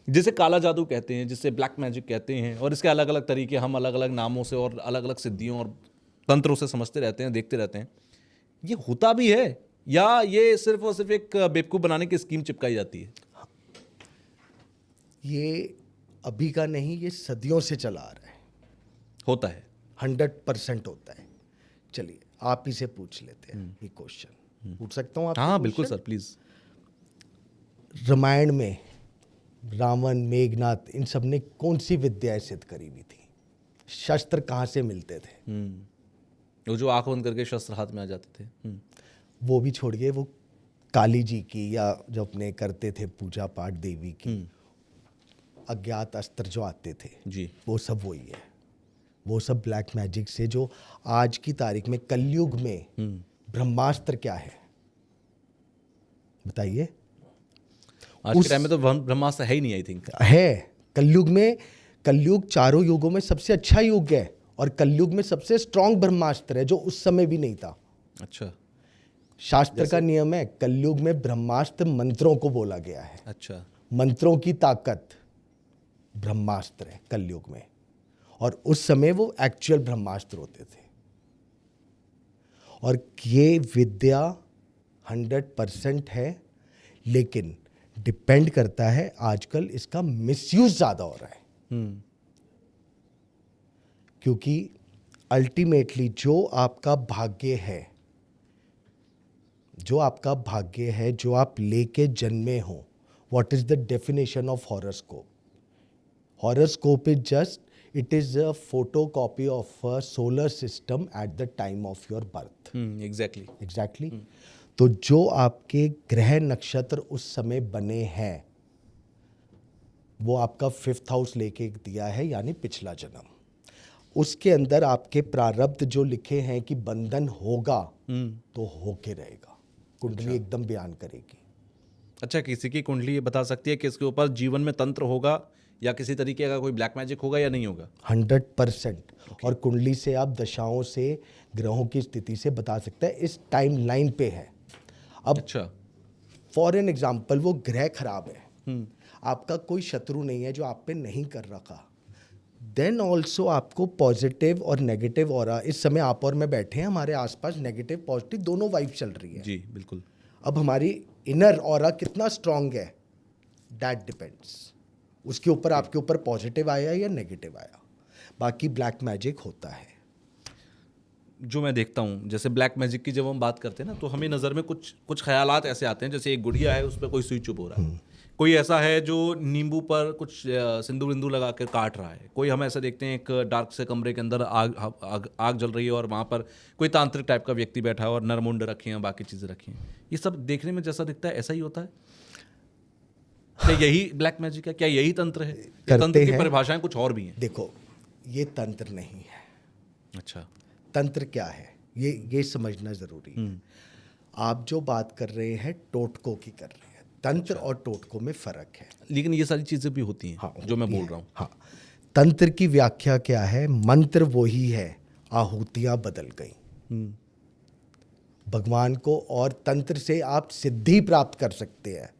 जिसे काला जादू कहते हैं, जिसे ब्लैक मैजिक कहते हैं, और इसके अलग अलग तरीके हम अलग अलग नामों से और अलग अलग सिद्धियों और तंत्रों से समझते रहते हैं, देखते रहते हैं, ये होता भी है या ये सिर्फ और सिर्फ एक बेवकूफ़ बनाने की स्कीम चिपकाई जाती है? ये अभी का नहीं, ये सदियों से चला आ रहा है। होता है। 100% होता है। चलिए आप ही से पूछ लेते हैं ये क्वेश्चन। पूछ सकता हूँ आपसे? हाँ बिल्कुल सर, प्लीज। रामायण में रावण, मेघनाथ, इन सब ने कौन सी विद्याएं सिद्ध करी हुई थी? शस्त्र कहाँ से मिलते थे? वो जो आंख बंद करके शस्त्र हाथ में आ जाते थे। वो भी छोड़िए, वो काली जी की या जो अपने करते थे पूजा पाठ देवी की, अज्ञात अस्त्र जो आते थे जी, वो सब वही है। वो सब ब्लैक मैजिक से, जो आज की तारीख में कलयुग में ब्रह्मास्त्र क्या है बताइए? आज के टाइम में तो ब्रह्मास्त्र है ही नहीं, आई थिंक। है कलयुग में। कलयुग चारों युगों में सबसे अच्छा युग है और कलयुग में सबसे स्ट्रांग ब्रह्मास्त्र है, जो उस समय भी नहीं था। अच्छा। शास्त्र का नियम है, कलयुग में ब्रह्मास्त्र मंत्रों को बोला गया है। अच्छा। मंत्रों की ताकत ब्रह्मास्त्र है कलयुग में, और उस समय वो एक्चुअल ब्रह्मास्त्र होते थे। और ये विद्या 100% है, लेकिन डिपेंड करता है, आजकल इसका मिसयूज ज्यादा हो रहा है। क्योंकि अल्टीमेटली जो आपका भाग्य है, जो आप लेके जन्मे हो, what is the definition of horoscope? Horoscope is just, it is a photocopy of a solar system at the time of your birth. Exactly. तो जो आपके ग्रह नक्षत्र उस समय बने हैं, वो आपका 5th हाउस लेके दिया है, यानी पिछला जन्म। उसके अंदर आपके प्रारब्ध जो लिखे हैं कि बंधन होगा, तो होके रहेगा। कुंडली एकदम बयान करेगी। अच्छा, किसी की कुंडली ये बता सकती है कि इसके ऊपर जीवन में तंत्र होगा या किसी तरीके का कोई ब्लैक मैजिक होगा या नहीं होगा? 100%। और कुंडली से आप दशाओं से, ग्रहों की स्थिति से बता सकते हैं, इस टाइम लाइन पे है। अब अच्छा। फॉर एन एग्जाम्पल, वो ग्रह खराब है, आपका कोई शत्रु नहीं है जो आप पे नहीं कर रखा, देन ऑल्सो आपको पॉजिटिव और नेगेटिव ऑरा, इस समय आप और मैं बैठे हैं, हमारे आसपास नेगेटिव पॉजिटिव दोनों वाइब चल रही है। जी बिल्कुल। अब हमारी इनर ऑरा कितना स्ट्रांग है, दैट डिपेंड्स। उसके ऊपर आपके ऊपर पॉजिटिव आया या नेगेटिव आया। बाकी ब्लैक मैजिक होता है। जो मैं देखता हूँ, जैसे ब्लैक मैजिक की जब हम बात करते हैं ना, तो हमें नज़र में कुछ ख्यालात ऐसे आते हैं, जैसे एक गुड़िया है, उस पर कोई सुई चुभ हो रहा है, कोई ऐसा है जो नींबू पर कुछ सिंदूर विंदू लगा कर काट रहा है, कोई हम ऐसा देखते हैं एक डार्क से कमरे के अंदर आग जल रही है और वहाँ पर कोई तांत्रिक टाइप का व्यक्ति बैठा है और नरमुंड रखे हैं, बाकी चीज़ें रखी हैं। ये सब देखने में जैसा दिखता है ऐसा ही होता है? क्या यही ब्लैक मैजिक है? क्या यही तंत्र है? तंत्र की परिभाषाएं कुछ और भी हैं? देखो, ये तंत्र नहीं है। अच्छा। तंत्र क्या है ये समझना जरूरी है। आप जो बात कर रहे हैं टोटकों की कर रहे हैं, तंत्र और टोटकों में फर्क है। लेकिन ये सारी चीजें भी होती हैं। हाँ, जो मैं बोल रहा हूँ। हाँ, तंत्र की व्याख्या क्या है? मंत्र वही है, आहुतियां बदल गई। भगवान को, और तंत्र से आप सिद्धि प्राप्त कर सकते हैं।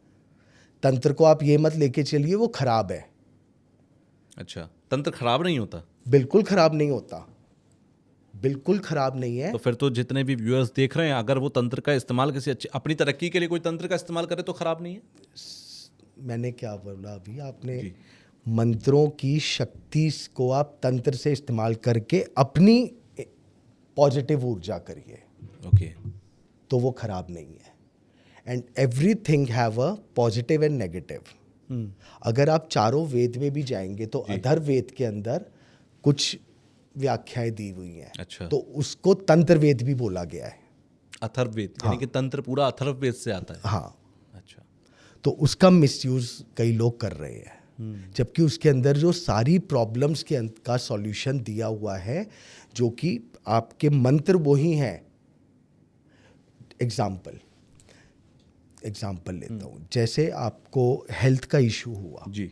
तंत्र को आप ये मत लेके चलिए वो खराब है। अच्छा, तंत्र खराब नहीं होता? बिल्कुल खराब नहीं होता, बिल्कुल खराब नहीं है। तो फिर तो जितने भी व्यूअर्स देख रहे हैं, अगर वो तंत्र का इस्तेमाल किसी अच्छी अपनी तरक्की के लिए कोई तंत्र का इस्तेमाल करे तो खराब नहीं है? मैंने क्या बोला अभी? आपने मंत्रों की शक्ति को आप तंत्र से इस्तेमाल करके अपनी पॉजिटिव ऊर्जा करिए। ओके। तो वो खराब नहीं है। And everything have a positive and negative. अगर आप चारों वेद में भी जाएंगे तो अथर्ववेद के अंदर कुछ व्याख्याएं दी हुई हैं। अच्छा। तो उसको तंत्र वेद भी बोला गया है। अथर्ववेद, यानी कि तंत्र पूरा अथर्ववेद से आता है? हाँ। अच्छा। तो उसका मिसयूज कई लोग कर रहे हैं, जबकि उसके अंदर जो सारी प्रॉब्लम्स के का सॉल्यूशन दिया हुआ है, जो कि आपके मंत्र वही हैं। एग्जाम्पल लेता हूँ, जैसे आपको हेल्थ का इशू हुआ जी,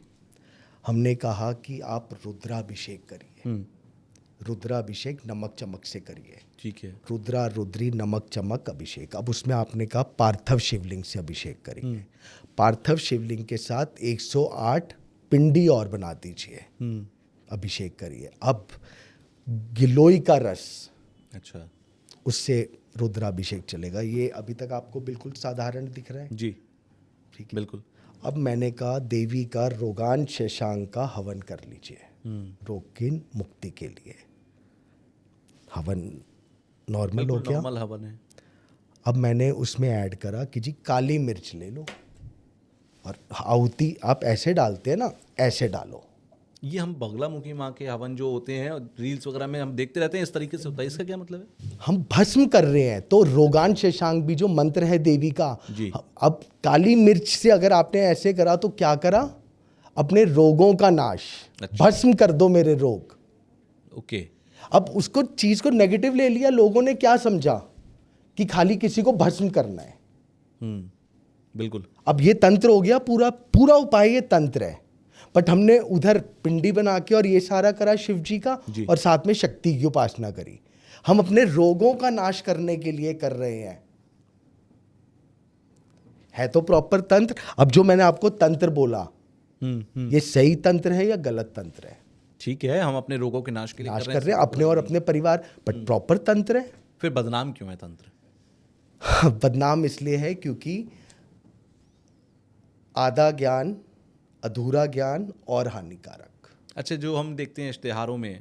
हमने कहा कि आप रुद्राभिषेक करिए। रुद्राभिषेक नमक चमक से करिए। ठीक है। रुद्रा रुद्री नमक चमक अभिषेक। अब उसमें आपने कहा पार्थिव शिवलिंग से अभिषेक करेंगे। पार्थिव शिवलिंग के साथ 108 पिंडी और बना दीजिए, अभिषेक करिए। अब गिलोय का रस, अच्छा उससे रुद्राभिषेक चलेगा। ये अभी तक आपको बिल्कुल साधारण दिख रहा है, जी, ठीक है। बिल्कुल। अब मैंने कहा देवी का रोगान शेषांग का हवन कर लीजिए, रोग की मुक्ति के लिए। हवन नॉर्मल हो गया। नॉर्मल हवन है। अब मैंने उसमें ऐड करा कि जी काली मिर्च ले लो, और आहुति आप ऐसे डालते हैं ना, ऐसे डालो। ये हम बगलामुखी माँ के हवन जो होते हैं रील्स वगैरह में हम देखते रहते हैं, इस तरीके से होता है, इसका क्या मतलब है? हम भस्म कर रहे हैं, तो रोगान शेषांग भी जो मंत्र है देवी का, जी। अब काली मिर्च से अगर आपने ऐसे करा तो क्या करा, अपने रोगों का नाश। अच्छा। भस्म कर दो मेरे रोग। ओके। अब उसको चीज को नेगेटिव ले लिया, लोगों ने क्या समझा कि खाली किसी को भस्म करना है। बिल्कुल। अब ये तंत्र हो गया, पूरा पूरा उपाय ये तंत्र है, बट हमने उधर पिंडी बना के और ये सारा करा शिव जी का, और साथ में शक्ति की उपासना करी। हम अपने रोगों का नाश करने के लिए कर रहे हैं, है तो प्रॉपर तंत्र। अब जो मैंने आपको तंत्र बोला, ये सही तंत्र है या गलत तंत्र है? ठीक है, हम अपने रोगों के नाश के लिए नाश कर रहे हैं अपने और अपने परिवार, बट प्रॉपर तंत्र है। फिर बदनाम क्यों है तंत्र? बदनाम इसलिए है क्योंकि आधा ज्ञान, अधूरा ज्ञान और हानिकारक। अच्छा, जो हम देखते हैं इश्तेहारों में,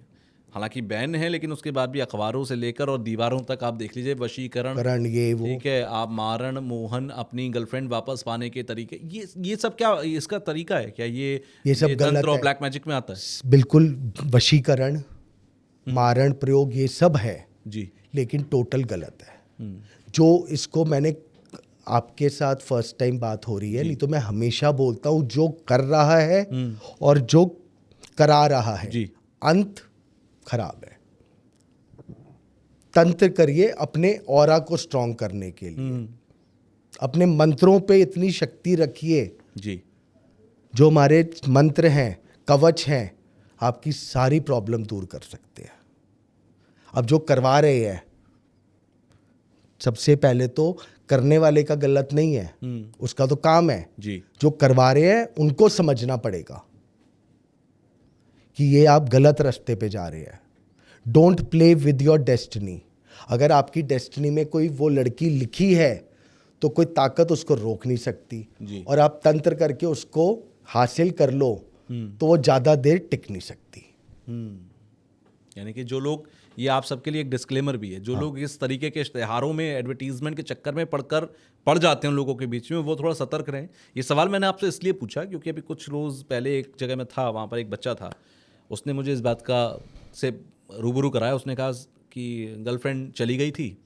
हालांकि बैन है लेकिन उसके बाद भी अखबारों से लेकर और दीवारों तक आप देख लीजिए, वशीकरण, करण, ये वो, ठीक है, आप मारण मोहन, अपनी गर्लफ्रेंड वापस पाने के तरीके, ये सब क्या इसका तरीका है क्या? ये सब गलत तंत्र और है। ब्लैक मैजिक में आता है? बिल्कुल, वशीकरण, मारण प्रयोग, ये सब है जी। लेकिन टोटल गलत है। जो इसको मैंने आपके साथ फर्स्ट टाइम बात हो रही है, नहीं तो मैं हमेशा बोलता हूँ, जो कर रहा है और जो करा रहा है, जी। अंत खराब है। तंत्र करिए अपने ऑरा को स्ट्रांग करने के लिए, अपने मंत्रों पे इतनी शक्ति रखिए, जी, जो हमारे मंत्र हैं, कवच हैं, आपकी सारी प्रॉब्लम दूर कर सकते हैं। अब जो करवा रहे हैं, सबसे पहले तो करने वाले का गलत नहीं है, उसका तो काम है। जी। जो करवा रहे हैं उनको समझना पड़ेगा कि ये आप गलत रास्ते पे जा रहे हैं। Don't play with your destiny. अगर आपकी डेस्टिनी में कोई वो लड़की लिखी है तो कोई ताकत उसको रोक नहीं सकती, और आप तंत्र करके उसको हासिल कर लो तो वो ज़्यादा देर टिक नहीं सकती। यानी कि जो लोग, ये आप सबके लिए एक डिस्क्लेमर भी है, जो लोग इस तरीके के इश्तेहारों में, एडवर्टीजमेंट के चक्कर में पड़ जाते हैं उन लोगों के बीच में, वो थोड़ा सतर्क रहें। ये सवाल मैंने आपसे इसलिए पूछा क्योंकि अभी कुछ रोज़ पहले एक जगह में था, वहाँ पर एक बच्चा था, उसने मुझे इस बात का से रूबरू कराया। उसने कहा कि गर्लफ्रेंड चली गई थी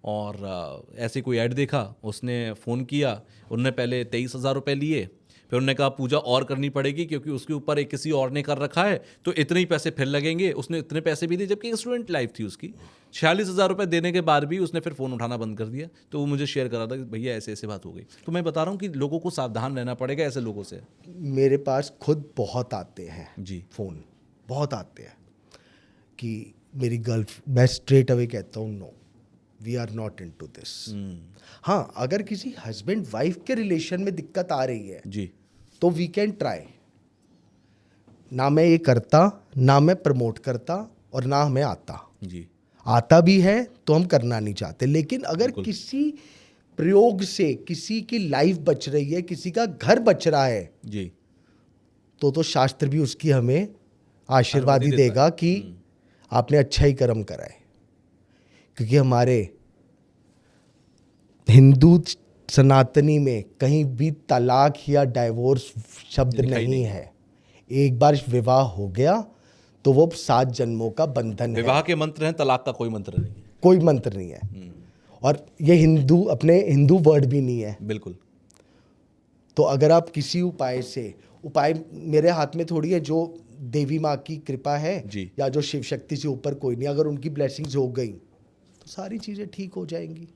और ऐसे कोई ऐड देखा, उसने फ़ोन किया, उन्होंने पहले 23,000 रुपये लिए, फिर उन्होंने कहा पूजा और करनी पड़ेगी क्योंकि उसके ऊपर एक किसी और ने कर रखा है, तो इतने ही पैसे फिर लगेंगे। उसने इतने पैसे भी दिए, जबकि स्टूडेंट लाइफ थी उसकी। 46,000 रुपये देने के बाद भी उसने फिर फ़ोन उठाना बंद कर दिया। तो वो मुझे शेयर कर रहा था कि भैया ऐसे ऐसे बात हो गई। तो मैं बता रहा हूँ कि लोगों को सावधान रहना पड़ेगा ऐसे लोगों से। मेरे पास खुद बहुत आते हैं जी, फ़ोन बहुत आते हैं कि मेरी मैं स्ट्रेट अवे कहता हूँ, no, we are not into this. हाँ, अगर किसी हस्बैंड वाइफ के रिलेशन में दिक्कत आ रही है जी, तो वी कैन ट्राई। ना मैं ये करता, ना मैं प्रमोट करता, और ना हमें आता। जी, आता भी है तो हम करना नहीं चाहते। लेकिन अगर किसी प्रयोग से किसी की लाइफ बच रही है, किसी का घर बच रहा है, जी, तो शास्त्र भी उसकी हमें आशीर्वाद ही देगा कि आपने अच्छा ही कर्म करा है। क्योंकि हमारे हिंदू सनातनी में कहीं भी तलाक या डाइवोर्स शब्द नहीं है। एक बार विवाह हो गया तो वो 7 जन्मों का बंधन है। विवाह के मंत्र हैं, तलाक का कोई मंत्र नहीं है। कोई मंत्र नहीं है, और ये अपने हिंदू वर्ड भी नहीं है। बिल्कुल। तो अगर आप किसी उपाय मेरे हाथ में थोड़ी है, जो देवी माँ की कृपा है जी, या जो शिव शक्ति से ऊपर कोई नहीं, अगर उनकी ब्लेसिंग्स हो गई तो सारी चीज़ें ठीक हो जाएंगी।